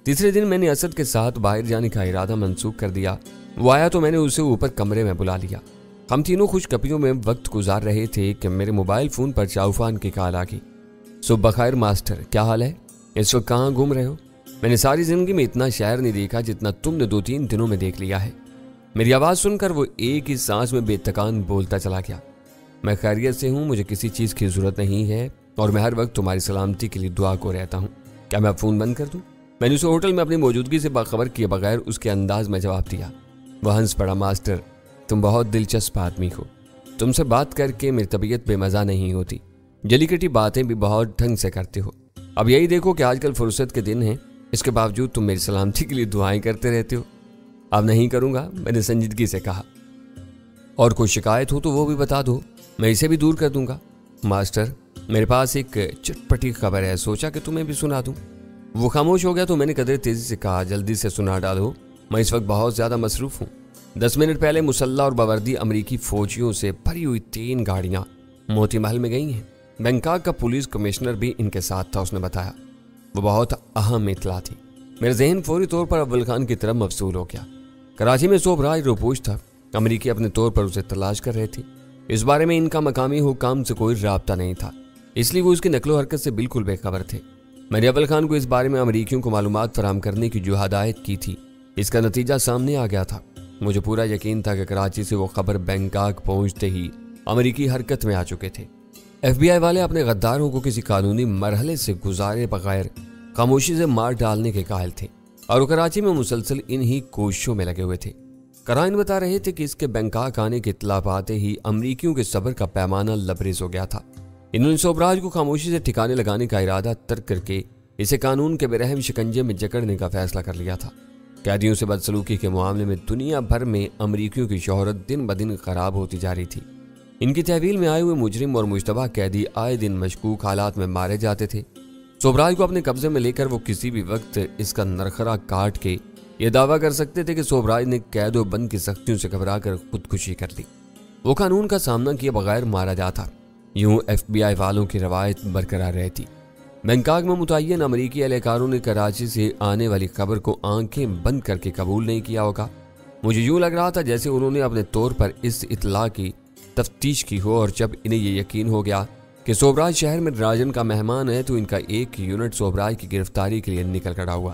तीसरे दिन मैंने असद के साथ बाहर जाने का इरादा मंसूख कर दिया। वो आया तो मैंने उसे ऊपर कमरे में बुला लिया। हम तीनों खुशगपियों में वक्त गुजार रहे थे कि मेरे मोबाइल फोन पर चाउफान की कॉल आ गई। सुबह बखैर मास्टर, क्या हाल है? इस वक्त कहाँ घूम रहे हो? मैंने सारी जिंदगी में इतना शहर नहीं देखा जितना तुमने 2-3 दिनों में देख लिया है। मेरी आवाज़ सुनकर वो एक ही सांस में बेतकान बोलता चला गया। मैं खैरियत से हूँ, मुझे किसी चीज़ की ज़रूरत नहीं है और मैं हर वक्त तुम्हारी सलामती के लिए दुआ को रहता हूँ। क्या मैं अब फ़ोन बंद कर दूँ? मैंने उसे होटल में अपनी मौजूदगी से बाखबर किए बगैर उसके अंदाज में जवाब दिया। वह हंस पड़ा। मास्टर, तुम बहुत दिलचस्प आदमी हो। तुमसे बात करके मेरी तबीयत बेमज़ा नहीं होती। जली कटी बातें भी बहुत ढंग से करते हो। अब यही देखो कि आजकल फुर्सत के दिन हैं, इसके बावजूद तुम मेरी सलामती के लिए दुआएं करते रहते हो। अब नहीं करूँगा, मैंने संजीदगी से कहा। और कोई शिकायत हो तो वो भी बता दो, मैं इसे भी दूर कर दूंगा। मास्टर, मेरे पास एक चटपटी खबर है, सोचा कि तुम्हें भी सुना दूं। वो खामोश हो गया तो मैंने कदर तेजी से कहा, जल्दी से सुना डालो, मैं इस वक्त बहुत ज़्यादा मसरूफ़ हूँ। 10 मिनट पहले मुसल्ला और बावर्दी अमरीकी फ़ौजियों से भरी हुई 3 गाड़ियाँ मोती महल में गई हैं। बैंकॉक का पुलिस कमिश्नर भी इनके साथ था, उसने बताया। वो बहुत अहम इतला थी। मेरा जहन फौरी तौर पर अव्वल खान की तरफ मफसूल हो गया। कराची में सोबराज रोपोश था। अमरीकी अपने तौर पर उसे तलाश कर रहे थे। इस बारे में इनका मकामी हुकाम से कोई राब्ता नहीं था, इसलिए वो उसकी नकलो हरकत से बिल्कुल बेखबर थे। मैंने अव्वल खान को इस बारे में अमरीकियों को मालूमात फराहम करने की जो हदायत की थी, इसका नतीजा सामने आ गया था। मुझे पूरा यकीन था कि कराची से वो खबर बैंकॉक पहुंचते ही अमरीकी हरकत में आ चुके थे। FBI वाले अपने गद्दारों को किसी कानूनी मरहले से गुजारे बगैर खामोशी से मार डालने के कायल थे और वो कराची में मुसलसल इन्हीं कोशिशों में लगे हुए थे। कराइन बता रहे थे कि इसके बैंकॉक आने की इत्तला पाते ही अमरीकियों के सब्र का पैमाना लबरेज हो गया था। इन्होंने सोबराज को खामोशी से ठिकाने लगाने का इरादा तर्क करके इसे कानून के बेरहम शिकंजे में जकड़ने का फैसला कर लिया था। कैदियों से बदसलूकी के मामले में दुनिया भर में अमरीकियों की शोहरत दिन ब दिन खराब होती जा रही थी। इनकी तहवील में आए हुए मुजरिम और मुश्तबा कैदी आए दिन मशकूक हालात में मारे जाते थे। सोबराज को अपने कब्जे में लेकर वो किसी भी वक्त इसका नरखरा काट के ये दावा कर सकते थे कि सोबराज ने कैद व बंद की सख्तियों से घबरा कर खुदकुशी कर ली। वो कानून का सामना किए बगैर मारा जाता। यूं FBI वालों की रवायत बरकरार रहती। बैंकॉक में मुतय्यन अमरीकी एहलकारों ने कराची से आने वाली खबर को आंखें बंद करके कबूल नहीं किया होगा। मुझे यूं लग रहा था जैसे उन्होंने अपने तौर पर इस इत्तला की तफ्तीश की हो और जब इन्हें ये यकीन हो गया कि सोबराज शहर में राजन का मेहमान है तो इनका एक यूनिट सोबराज की गिरफ्तारी के लिए निकल खड़ा हुआ।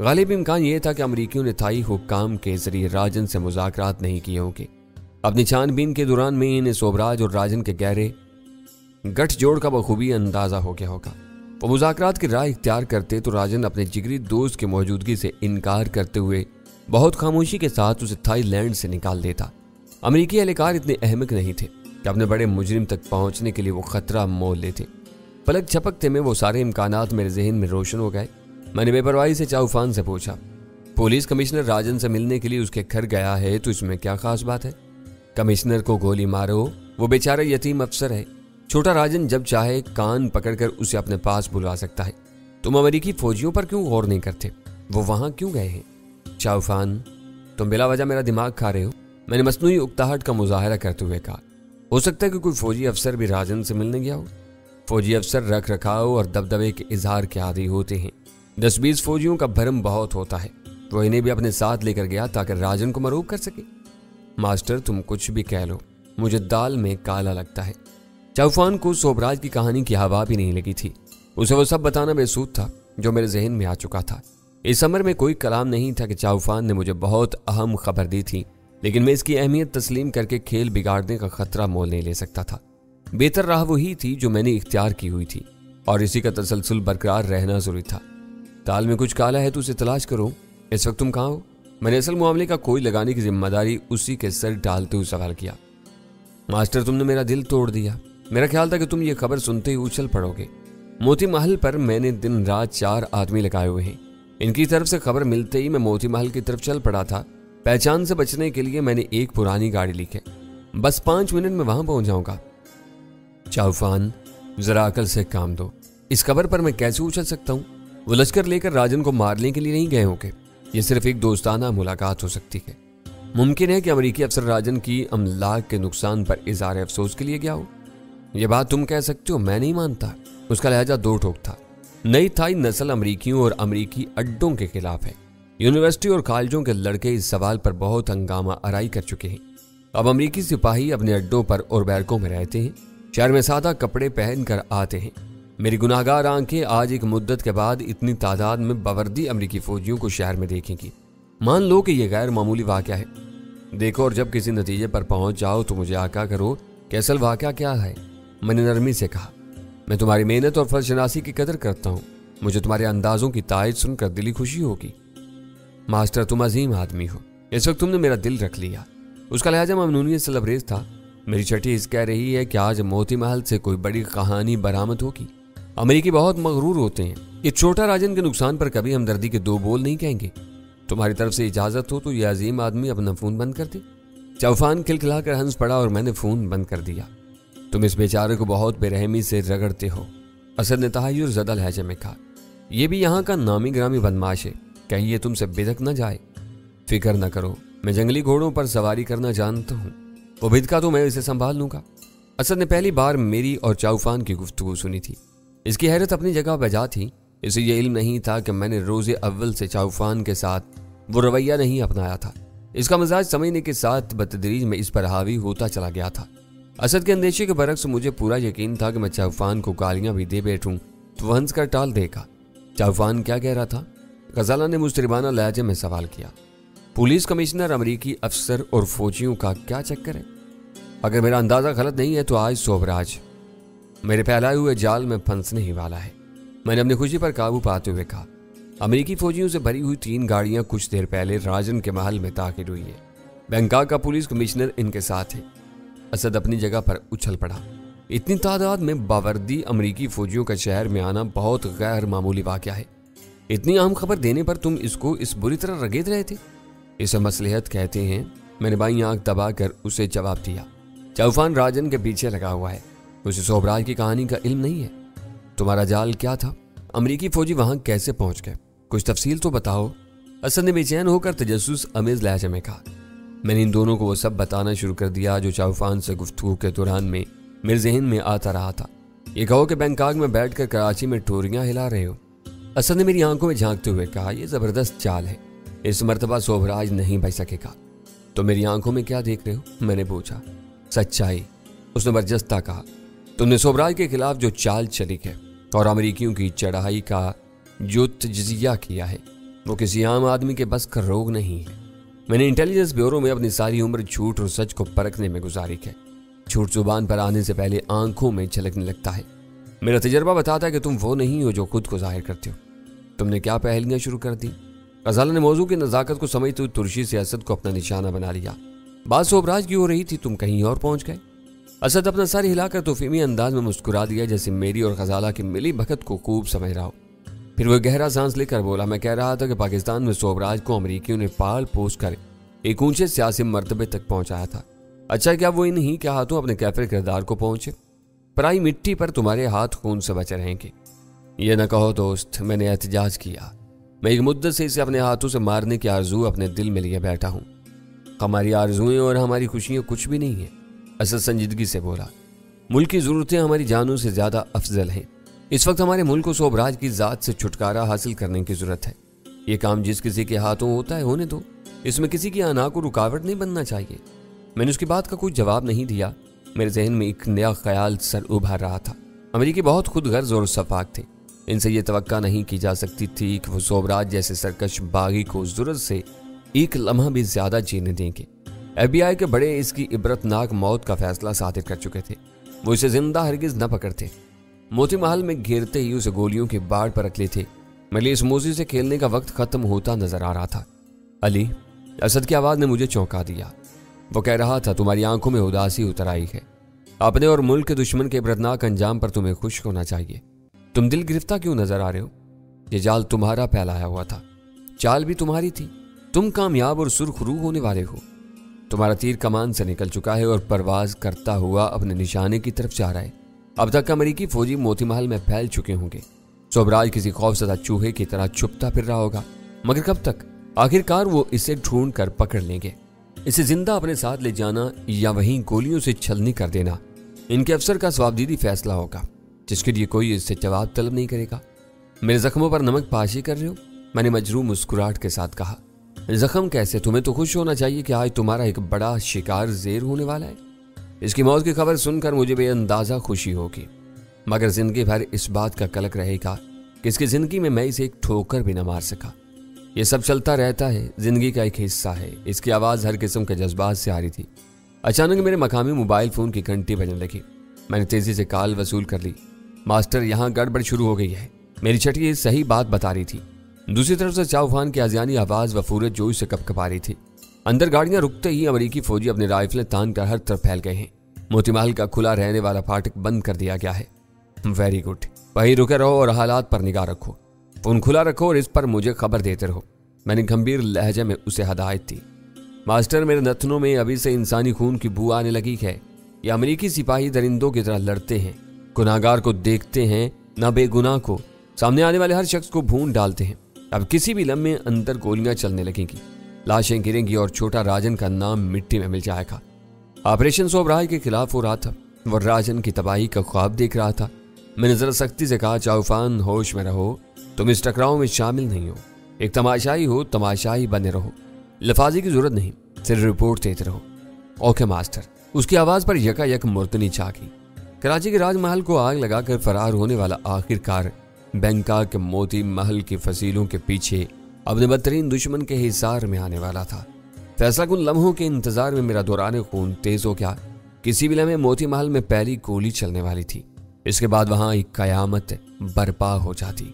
गालिब इम्कान ये था कि अमरीकियों ने थाई हुक्काम के जरिए राजन से मुज़ाकरात नहीं किए होंगे। अपनी छानबीन के दौरान में इन्हें सोबराज और राजन के गहरे गठजोड़ का बखूबी अंदाजा हो गया होगा। वो मुज़ाकरात की राह इख्तियार करते तो राजन अपने जिगरी दोस्त की मौजूदगी से इनकार करते हुए बहुत खामोशी के साथ उसे थाईलैंड से निकाल देता। अमरीकी एहलकार इतने अहमक नहीं थे कि अपने बड़े मुजरिम तक पहुंचने के लिए वो खतरा मोल लेते। पलक झपकते में वो सारे इम्कानात मेरे जहन में रोशन हो गए। मैंने बेपरवाही से चाउफान से पूछा, पुलिस कमिश्नर राजन से मिलने के लिए उसके घर गया है तो इसमें क्या खास बात है? कमिश्नर को गोली मारो, वो बेचारा यतीम अफसर है। छोटा राजन जब चाहे कान पकड़कर उसे अपने पास बुलवा सकता है। तुम अमेरिकी फौजियों पर क्यों गौर नहीं करते? वो वहां क्यों गए हैं? चाउफान, तुम बिला वजह मेरा दिमाग खा रहे हो, मैंने मसनूई उकताहट का मुजाहरा करते हुए कहा। हो सकता है कि कोई फौजी अफसर भी राजन से मिलने गया हो। फौजी अफसर रख रखाव और दबदबे के इजहार के आदी होते हैं। 10-20 फौजियों का भरम बहुत होता है। वो इन्हें भी अपने साथ लेकर गया ताकि राजन को मरूब कर सके। मास्टर, तुम कुछ भी कह लो, मुझे दाल में काला लगता है। चाउफान को सोबराज की कहानी की हवा भी नहीं लगी थी। उसे वो सब बताना बेसूद था जो मेरे जहन में आ चुका था। इस अमर में कोई कलाम नहीं था कि चाउफान ने मुझे बहुत अहम खबर दी थी, लेकिन मैं इसकी अहमियत तस्लीम करके खेल बिगाड़ने का खतरा मोल नहीं ले सकता था। बेहतर राह वही थी जो मैंने इख्तियार की हुई थी और इसी का तसलसल बरकरार रहना जरूरी था। ताल में कुछ काला है तो उसे तलाश करो। इस वक्त तुम कहाँ हो? मैंने असल मामले का कोई लगाने की जिम्मेदारी उसी के सर डालते हुए सवाल किया। मास्टर, तुमने मेरा दिल तोड़ दिया। मेरा ख्याल था कि तुम ये खबर सुनते ही उछल पड़ोगे। मोती महल पर मैंने दिन रात 4 आदमी लगाए हुए हैं। इनकी तरफ से खबर मिलते ही मैं मोती महल की तरफ चल पड़ा था। पहचान से बचने के लिए मैंने एक पुरानी गाड़ी ली है। बस 5 मिनट में वहां पहुंच जाऊंगा। चाउफान, जरा अकल से काम दो। इस खबर पर मैं कैसे उछल सकता हूँ? वो लश्कर लेकर राजन को मारने के लिए नहीं गए होंगे। ये सिर्फ एक दोस्ताना मुलाकात हो सकती है। मुमकिन है कि अमरीकी अफसर राजन की अमलाक के नुकसान पर इज़हार अफसोस के लिए गया हो। यह बात तुम कह सकते हो, मैं नहीं मानता। उसका लहजा दो ठोक था। नई थाई नस्ल अमरीकियों और अमरीकी अड्डों के खिलाफ है। यूनिवर्सिटी और कॉलेजों के लड़के इस सवाल पर बहुत हंगामा आराई कर चुके हैं। अब अमरीकी सिपाही अपने अड्डों पर और बैरकों में रहते हैं, शहर में सादा कपड़े पहनकर आते हैं। मेरी गुनाहगार आंखें आज एक मुद्दत के बाद इतनी तादाद में बावर्दी अमरीकी फौजियों को शहर में देखेंगी। मान लो कि यह गैर मामूली वाकया है। देखो, और जब किसी नतीजे पर पहुंच जाओ तो मुझे आगाह करो कि असल वाकया क्या है। मैंने नरमी से कहा, मैं तुम्हारी मेहनत और फर्शनासी की कदर करता हूँ। मुझे तुम्हारे अंदाजों की तारीफ सुनकर दिली खुशी होगी। मास्टर, तुम अजीम आदमी हो। इस वक्त तुमने मेरा दिल रख लिया। उसका लहजा ममनूनियत से लबरेज था। मेरी छठी इस कह रही है कि आज मोती महल से कोई बड़ी कहानी बरामद होगी। अमरीकी बहुत मगरूर होते हैं। ये छोटा राजन के नुकसान पर कभी हमदर्दी के दो बोल नहीं कहेंगे। तुम्हारी तरफ से इजाजत हो तो यह अजीम आदमी अपना फोन बंद कर दे। चौफान खिलखिलाकर हंस पड़ा और मैंने फोन बंद कर दिया। तुम इस बेचारे को बहुत बेरहमी से रगड़ते हो, असद ने तहायुर ज़दा लहजे में कहा। यह भी यहाँ का नामी ग्रामी बदमाश है, कहीं ये तुमसे बिदक न जाए। फिक्र न करो, मैं जंगली घोड़ों पर सवारी करना जानता हूँ। वो बिदका तो मैं इसे संभाल लूंगा। असद ने पहली बार मेरी और चौफान की गुफ्तगू सुनी थी। इसकी हैरत अपनी जगह बजा थी। इसे यह इल्म नहीं था कि मैंने रोज़े अव्वल से चौफान के साथ वो रवैया नहीं अपनाया था। इसका मिजाज समझने के साथ बतदरीज में इस पर हावी होता चला गया था। असद के अंदेशे के बरक्स मुझे पूरा यकीन था कि मैं चौफान को गालियां भी दे बैठूं तो वह हंस कर टाल देगा। चौफान क्या कह रहा था? गजाला ने मुस्तरिबाना लहजे में सवाल किया। पुलिस कमिश्नर, अमरीकी अफसर और फौजियों का क्या चक्कर है? अगर मेरा अंदाजा गलत नहीं है तो आज सोबराज मेरे फैलाए हुए जाल में फंसने ही वाला है। मैंने अपनी खुशी पर काबू पाते हुए कहा। अमरीकी फौजियों से भरी हुई 3 गाड़ियां कुछ देर पहले राजन के महल में दाखिल हुई है। बैंकॉक का पुलिस कमिश्नर इनके साथ है। असद अपनी जगह पर उछल पड़ा। इतनी तादाद में बावर्दी अमरीकी फौजियों का शहर में आना बहुत गैर मामूली वाकया है। इतनी अहम खबर देने पर तुम इसको इस बुरी तरह रगेद रहे थे। इसे मसलहत कहते हैं। मैंने बाईं आंख दबाकर उसे जवाब दिया। चौफान राजन के पीछे लगा हुआ है। उसे सोबराज की कहानी का इल्म नहीं है। तुम्हारा जाल क्या था? अमरीकी फौजी वहां कैसे पहुंच गए? कुछ तफसील तो बताओ। असद ने बेचैन होकर तजस्सुस अमेज लहजे में कहा। मैंने इन दोनों को वो सब बताना शुरू कर दिया जो चौफान से गुफ्तगू के दौरान में मेरे जहन में आता रहा था। ये कहो कि बैंकॉक में बैठकर कराची में टोरियां हिला रहे हो। असद ने मेरी आंखों में झांकते हुए कहा, यह जबरदस्त चाल है। इस मर्तबा सोबराज नहीं बच सकेगा। तो मेरी आंखों में क्या देख रहे हो? मैंने पूछा। सच्चाई, उसने बरजस्ता कहा। तुमने सोबराज के खिलाफ जो चाल चली है और अमरीकियों की चढ़ाई का जो तज्जिया किया है वो किसी आम आदमी के बस का रोग नहीं है। मैंने इंटेलिजेंस ब्यूरो में अपनी सारी उम्र झूठ और सच को परखने में गुजारी है। झूठ जुबान पर आने से पहले आंखों में झलकने लगता है। मेरा तजर्बा बताता है कि तुम वो नहीं हो जो खुद को जाहिर करते हो। तुमने क्या पहलियां शुरू कर दी? गजाला ने मौजू की नज़ाकत को समझते हुए तुर्शी से असद को अपना निशाना बना लिया। बात सोबराज की हो रही थी, तुम कहीं और पहुंच गए। असद अपना सर हिलाकर तोफीमी अंदाज में मुस्कुरा दिया, जैसे मेरी और गजाला की मिली भगत को खूब समझ रहा हो। फिर वो गहरा सांस लेकर बोला, मैं कह रहा था कि पाकिस्तान में सोबराज को अमरीकियों ने पाल पोस कर एक ऊंचे सियासी मर्तबे तक पहुंचाया था। अच्छा, क्या वो इन्हीं के हाथों अपने कैफर किरदार को पहुंचे? पराई मिट्टी पर तुम्हारे हाथ खून से बचे रहेंगे। ये न कहो दोस्त, मैंने एहतजाज किया। मैं एक मुद्दत से इसे अपने हाथों से मारने की आरजू अपने दिल में लिए बैठा हूँ। हमारी आरजुएं और हमारी खुशियाँ कुछ भी नहीं है। असद संजीदगी से बोला, मुल्क की ज़रूरतें हमारी जानों से ज़्यादा अफजल हैं। इस वक्त हमारे मुल्क को सोबराज की ज़ात से छुटकारा हासिल करने की ज़रूरत है। ये काम जिस किसी के हाथों होता है होने दो। इसमें किसी की आना को रुकावट नहीं बनना चाहिए। मैंने उसकी बात का कोई जवाब नहीं दिया। मेरे जहन में एक नया ख्याल सर उभर रहा था। अमरीकी बहुत खुद गर्ज और सफाक थे। इनसे ये तवक्का नहीं की जा सकती थी कि वो सोबराज जैसे सरकश बागी को ज़रूरत से एक लम्हा भी ज़्यादा जीने देंगे। FBI के बड़े इसकी इबरतनाक मौत का फैसला सादिर कर चुके थे। वो इसे जिंदा हरगिज न पकड़ते। मोती महल में घेरते ही उसे गोलियों की बाढ़ पर रख लेते। मेरे लिए इस मौजी से खेलने का वक्त खत्म होता नजर आ रहा था। अली, असद की आवाज़ ने मुझे चौंका दिया। वो कह रहा था, तुम्हारी आंखों में उदासी उतर आई है। अपने और मुल्क के दुश्मन के इबरतनाक अंजाम पर तुम्हें खुश होना चाहिए। तुम दिल गिरफ्तार क्यों नजर आ रहे हो? ये जाल तुम्हारा फैलाया हुआ था। चाल भी तुम्हारी थी। तुम कामयाब और सुरखरू होने वाले हो। तुम्हारा तीर कमान से निकल चुका है और परवाज करता हुआ अपने निशाने की तरफ जा रहा है। अब तक अमरीकी फौजी मोती महल में फैल चुके होंगे। सोबराज किसी खौफजदा चूहे की तरह छुपता फिर रहा होगा, मगर कब तक? आखिरकार वो इसे ढूंढ कर पकड़ लेंगे। इसे जिंदा अपने साथ ले जाना या वहीं गोलियों से छलनी कर देना इनके अफसर का स्वाबदीदी फैसला होगा, जिसके लिए कोई इससे जवाब तलब नहीं करेगा। मेरे जख्मों पर नमक पाशी कर रहे हो? मैंने मजरूह मुस्कुराहट के साथ कहा। जख्म कैसे? तुम्हें तो खुश होना चाहिए कि आज तुम्हारा एक बड़ा शिकार ज़ेर होने वाला है। इसकी मौत की खबर सुनकर मुझे बेअंदाज़ा खुशी होगी, मगर जिंदगी भर इस बात का कलक रहेगा कि इसकी जिंदगी में मैं इसे एक ठोकर भी न मार सका। ये सब चलता रहता है, जिंदगी का एक हिस्सा है। इसकी आवाज़ हर किस्म के जज्बात से आ रही थी। अचानक मेरे मकामी मोबाइल फ़ोन की घंटी बजने लगी। मैंने तेज़ी से कॉल वसूल कर ली। मास्टर, यहाँ गड़बड़ शुरू हो गई है। मेरी छठी सही बात बता रही थी। दूसरी तरफ से चाउफान की आजियानी आवाज़ वफूरत जोश से कपकपा रही थी। अंदर गाड़ियां रुकते ही अमरीकी फौजी अपने राइफलें तान कर हर तरफ फैल गए हैं। मोती महल का खुला रहने वाला फाटक बंद कर दिया गया है। वेरी गुड, वहीं रुके रहो और हालात पर निगाह रखो। फोन खुला रखो और इस पर मुझे खबर देते रहो। मैंने गंभीर लहजे में उसे हदायत दी। मास्टर, मेरे नथनों में अभी से इंसानी खून की बू आने लगी है। ये अमरीकी सिपाही दरिंदों की तरह लड़ते हैं, गुनाहगार को देखते हैं न बेगुनाह को। सामने आने वाले हर शख्स को भून डालते हैं। अब किसी भी लम्हे अंदर गोलियां चलने लगेंगी, लाशें गिरेंगी और छोटा राजन का नाम मिट्टी में मिल जाएगा। ऑपरेशन सोबराय के खिलाफ हो रहा था, वो राजन की तबाही का ख्वाब देख रहा था। मैंने जरा सख्ती से कहा, चाउफान होश में रहो, तुम इस टकराव में शामिल नहीं हो। एक तमाशाई हो, तमाशाई बने रहो। लफाजी की जरूरत नहीं, सिर्फ रिपोर्ट देते रहो। Okay master. उसकी आवाज़ पर यकायक मुर्तनी छा गई। कराची के राजमहल को आग लगाकर फरार होने वाला आखिरकार बैंकॉक के मोती महल की फसीलों के पीछे अपने बदतरीन दुश्मन के हिसार में आने वाला था। फैसला कुन लम्हों के इंतजार में मेरा दौरान खून तेज हो गया। किसी भी लम्हे मोती महल में पहली गोली चलने वाली थी। इसके बाद वहां एक कयामत बर्पा हो जाती।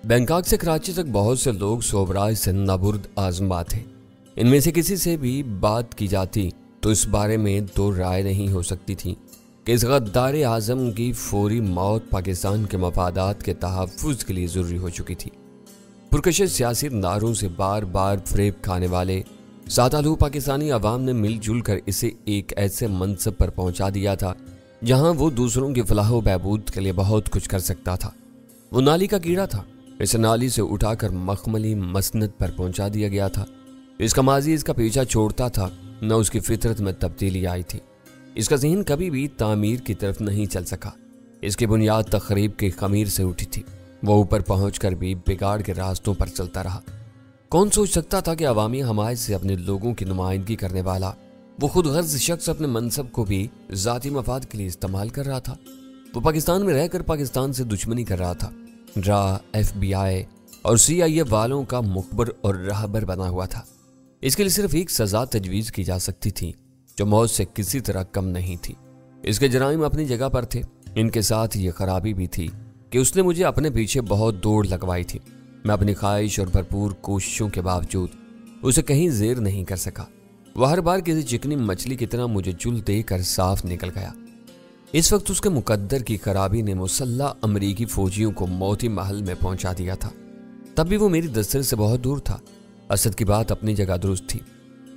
बैंकॉक से कराची तक बहुत से लोग सोबराय से नाबुर्द आजमा थे। इनमें से किसी से भी बात की जाती तो इस बारे में दो राय नहीं हो सकती थी कि इस गद्दार आजम की फौरी मौत पाकिस्तान के मफादात के तहफ़्फ़ुज़ के लिए ज़रूरी हो चुकी थी। पुरकशिश सियासी नारों से बार बार फ़रेब खाने वाले सातालू पाकिस्तानी अवाम ने मिलजुल कर इसे एक ऐसे मनसब पर पहुंचा दिया था जहां वो दूसरों की फलाह व बहबूद के लिए बहुत कुछ कर सकता था। वो नाली का कीड़ा था। इसे नाली से उठाकर मखमली मसनद पर पहुंचा दिया गया था। इसका माजी इसका पीछा छोड़ता था, न उसकी फितरत में तब्दीली आई थी। इसका ज़हन कभी भी तामीर की तरफ नहीं चल सका। इसकी बुनियाद तखरीब की खमीर से उठी थी। वो ऊपर पहुंचकर भी बिगाड़ के रास्तों पर चलता रहा। कौन सोच सकता था कि अवामी हमायत से अपने लोगों की नुमाइंदगी करने वाला वो खुद गर्ज शख्स अपने मनसब को भी ज़ाती मफाद के लिए इस्तेमाल कर रहा था। वो पाकिस्तान में रहकर पाकिस्तान से दुश्मनी कर रहा था। रा, FBI और CIA वालों का मुखबर और रहबर बना हुआ था। इसके लिए सिर्फ एक सज़ा तजवीज़ की जा सकती थी जो मौत से किसी तरह कम नहीं थी। इसके जराइम अपनी जगह पर थे। इनके साथ ये खराबी भी थी कि उसने मुझे अपने पीछे बहुत दौड़ लगवाई थी। मैं अपनी ख्वाहिश और भरपूर कोशिशों के बावजूद उसे कहीं ज़ेर नहीं कर सका। वह हर बार किसी चिकनी मछली की तरह मुझे चुल देकर साफ निकल गया। इस वक्त उसके मुकद्दर की खराबी ने मुसल्लह अमरीकी फौजियों को मोती महल में पहुंचा दिया था। तब भी वो मेरी दस्तरस से बहुत दूर था। असद की बात अपनी जगह दुरुस्त थी।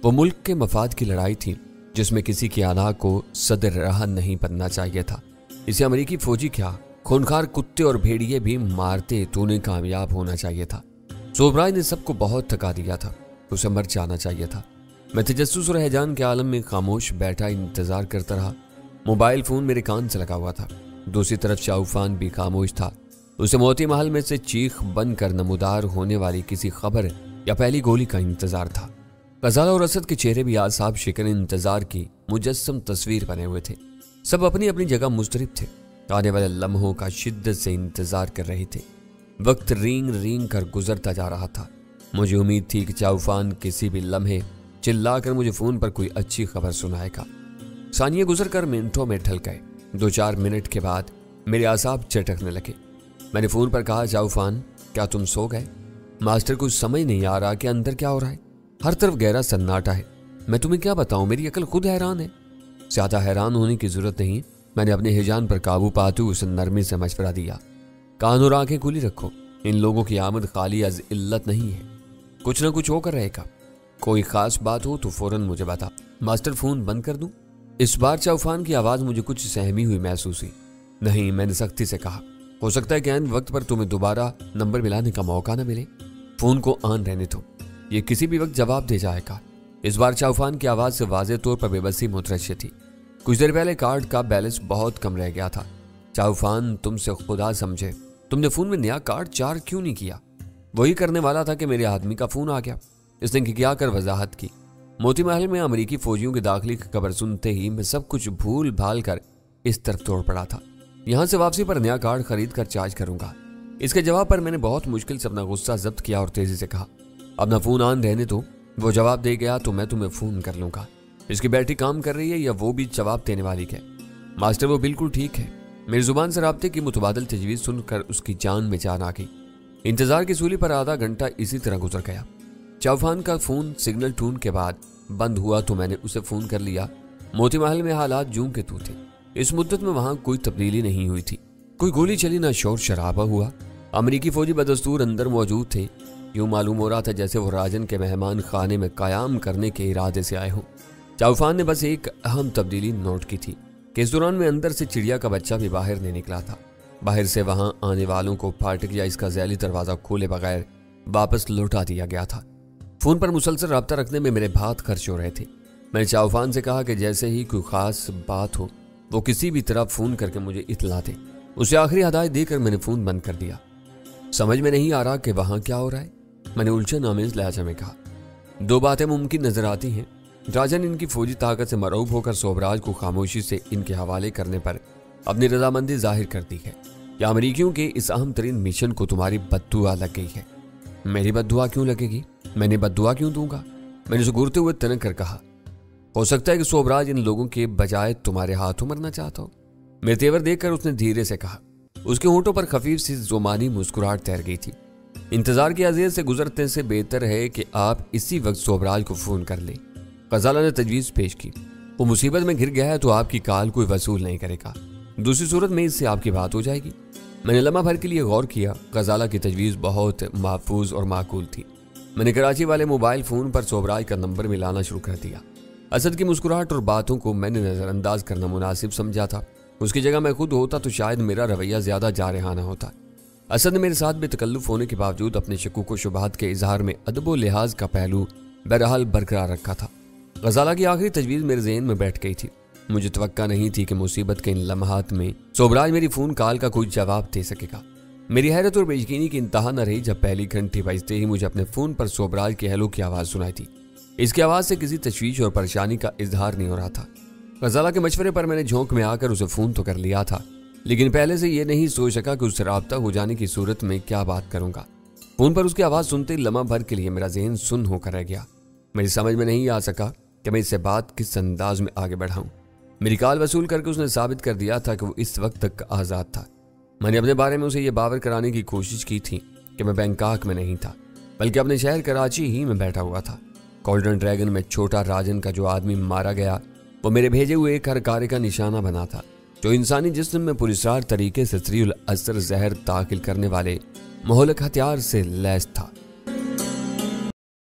वो मुल्क के मफाद की लड़ाई थी जिसमें किसी की आना को सदर राह नहीं बनना चाहिए था। इसे अमरीकी फौजी क्या, खूनखार कुत्ते और भेड़िए भी मारते तो उन्हें कामयाब होना चाहिए था। सोबराय ने सबको बहुत थका दिया था। उसे मर जाना चाहिए था। मैं तजस्सुस और हैजान के आलम में खामोश बैठा इंतजार करता रहा। मोबाइल फ़ोन मेरे कान से लगा हुआ था। दूसरी तरफ चाउफान भी खामोश था। उसे मोती महल में से चीख बनकर नमूदार होने वाली किसी खबर या पहली गोली का इंतजार था। गजाला और असद के चेहरे भी आसाब शिकन इंतजार की मुजस्सम तस्वीर बने हुए थे। सब अपनी अपनी जगह मुस्तरिब थे। आने वाले लम्हों का शिद्दत से इंतजार कर रहे थे। वक्त रींग रींग कर गुजरता जा रहा था। मुझे उम्मीद थी कि चाउफान किसी भी लम्हे चिल्लाकर मुझे फ़ोन पर कोई अच्छी खबर सुनाएगा। सानिये गुजर कर मिनटों में ढल गए। 2-4 मिनट के बाद मेरे आसाब चटकने लगे। मैंने फ़ोन पर कहा, चाउफान क्या तुम सो गए? मास्टर को समझ नहीं आ रहा कि अंदर क्या हो रहा है। हर तरफ गहरा सन्नाटा है। मैं तुम्हें क्या बताऊं, मेरी अकल खुद हैरान है। ज़्यादा हैरान होने की जरूरत नहीं। मैंने अपने हिजान पर काबू पाते उसे नरमी से मशवरा दिया। कान और आंखें खुली रखो। इन लोगों की आमद खाली अज इल्लत नहीं है। कुछ न कुछ होकर रहेगा। कोई खास बात हो तो फौरन मुझे बता। मास्टर, फ़ोन बंद कर दूं? इस बार चाउफान की आवाज़ मुझे कुछ सहमी हुई महसूस हुई। नहीं, मैंने सख्ती से कहा। हो सकता है कि ऐन वक्त पर तुम्हें दोबारा नंबर मिलाने का मौका न मिले। फ़ोन को ऑन रहने दो, ये किसी भी वक्त जवाब दे जाएगा। इस बार चाउफान की आवाज़ से वाज़ेह तौर पर बेबसी मुतरश्शिद थी। कुछ देर पहले कार्ड का बैलेंस बहुत कम रह गया था। चाउफान तुमसे खुदा समझे तुमने फ़ोन में नया कार्ड चार्ज क्यों नहीं किया? वही करने वाला था कि मेरे आदमी का फ़ोन आ गया। इसने खिखिया कर वजाहत की। मोती महल में अमेरिकी फौजियों के दाखिले की खबर सुनते ही मैं सब कुछ भूल भाल कर इस तरफ तोड़ पड़ा था। यहाँ से वापसी पर नया कार्ड खरीद कर चार्ज करूंगा। इसके जवाब पर मैंने बहुत मुश्किल से अपना गुस्सा जब्त किया और तेजी से कहा, अपना फ़ोन ऑन रहने दो। वो जवाब दे गया तो मैं तुम्हें फ़ोन कर लूंगा। इसकी बैटरी काम कर रही है या वो भी जवाब देने वाली है? मास्टर वो बिल्कुल ठीक है। मेरी जुबान से राब्ते की मुतबादल तजवीज़ सुनकर उसकी जान में जान आ गई। इंतजार की सूली पर आधा घंटा इसी तरह गुजर गया। चौफान का फ़ोन सिग्नल टून के बाद बंद हुआ तो मैंने उसे फ़ोन कर लिया। मोती महल में हालात जूं के तू थे। इस मुद्दत में वहां कोई तब्दीली नहीं हुई थी। कोई गोली चली, ना शोर शराबा हुआ। अमेरिकी फौजी बदस्तूर अंदर मौजूद थे। यूं मालूम हो रहा था जैसे वो राजन के मेहमान खाने में क़याम करने के इरादे से आए हों। चौफान ने बस एक अहम तब्दीली नोट की थी कि इस दौरान में अंदर से चिड़िया का बच्चा भी बाहर नहीं निकला था। बाहर से वहां आने वालों को फाटक या इसका जैली दरवाज़ा खोले बगैर वापस लौटा दिया गया था। फ़ोन पर मुसलसल रब्ता रखने में मेरे भात खर्च हो रहे थे। मैंने चौफान से कहा कि जैसे ही कोई ख़ास बात हो वो किसी भी तरह फ़ोन करके मुझे इत्तला दे। उसे आखिरी हदायत देकर मैंने फ़ोन बंद कर दिया। समझ में नहीं आ रहा कि वहाँ क्या हो रहा है, मैंने उलझन आमेज़ लहजा में कहा। दो बातें मुमकिन नजर आती हैं। राजन इनकी फौजी ताकत से मरऊब होकर सोबराज को खामोशी से इनके हवाले करने पर अपनी रजामंदी जाहिर करती है, या अमरीकियों के इस अहम तरीन मिशन को तुम्हारी बद्दुआ लग गई है। मेरी बद्दुआ क्यों लगेगी? मैंने बद्दुआ क्यों दूंगा? मैंने उसे घूरते हुए तनक कर कहा। हो सकता है कि सोबराज इन लोगों के बजाय तुम्हारे हाथों मरना चाहता हो। मेरे तेवर देखकर उसने धीरे से कहा। उसके होंठों पर खफीफ सी जुमानी मुस्कुराहट तैर गई थी। इंतजार की अज़ियत से गुजरने से बेहतर है कि आप इसी वक्त सोबराज को फ़ोन कर लें। गजाला ने तजवीज़ पेश की। वो मुसीबत में घिर गया है तो आपकी काल कोई वसूल नहीं करेगा। दूसरी सूरत में इससे आपकी बात हो जाएगी। मैंने लम्हा भर के लिए गौर किया। गजाला की तजवीज़ बहुत महफूज और माकूल थी। मैंने कराची वाले मोबाइल फ़ोन पर सोबराज का नंबर मिलाना शुरू कर दिया। असद की मुस्कुराहट और बातों को मैंने नज़रअंदाज करना मुनासिब समझा था। उसकी जगह मैं खुद होता तो शायद मेरा रवैया ज़्यादा जारहाना होता। असद ने मेरे साथ बेतकल्लुफ़ होने के बावजूद अपने शकूक व शुबहात के इजहार में अदब व लिहाज का पहलू बहरहाल बरकरार रखा था। गजाला की आखिरी तजवीज़ मेरे ज़हन में बैठ गई थी। मुझे तवक्का नहीं थी कि मुसीबत के इन लम्हात में सोबराज मेरी फ़ोन कॉल का कोई जवाब दे सकेगा। मेरी हैरत और बेयकीनी की इंतहा न रही जब पहली घंटी बजते ही मुझे अपने फ़ोन पर सोबराज की हेलो की आवाज़ सुनाई थी। इसकी आवाज़ से किसी तशवीश और परेशानी का इजहार नहीं हो रहा था। गजाला के मशवरे पर मैंने झोंक में आकर उसे फ़ोन तो कर लिया था, लेकिन पहले से ये नहीं सोच सका कि उससे राब्ता हो जाने की सूरत में क्या बात करूँगा। फ़ोन पर उसकी आवाज़ सुनते ही लम्हा भर के लिए मेरा ज़हन सुन्न होकर रह गया। मेरी समझ में नहीं आ सका कि मैं इससे बात किस अंदाज में आगे बढ़ाऊँ। मेरी कॉल वसूल करके उसने साबित कर दिया था कि वो इस वक्त तक आज़ाद था। मैंने अपने बारे में उसे ये बावर कराने की कोशिश की थी कि मैं बैंकॉक में नहीं था, बल्कि अपने शहर कराची ही में बैठा हुआ था। गोल्डन ड्रैगन में छोटा राजन का जो आदमी मारा गया वो मेरे भेजे हुए एक हरकारे का निशाना बना था, जो इंसानी जिस्म में पुरस्रार तरीके से सरीउल असर जहर दाखिल करने वाले मोहलक हथियार से लैस था।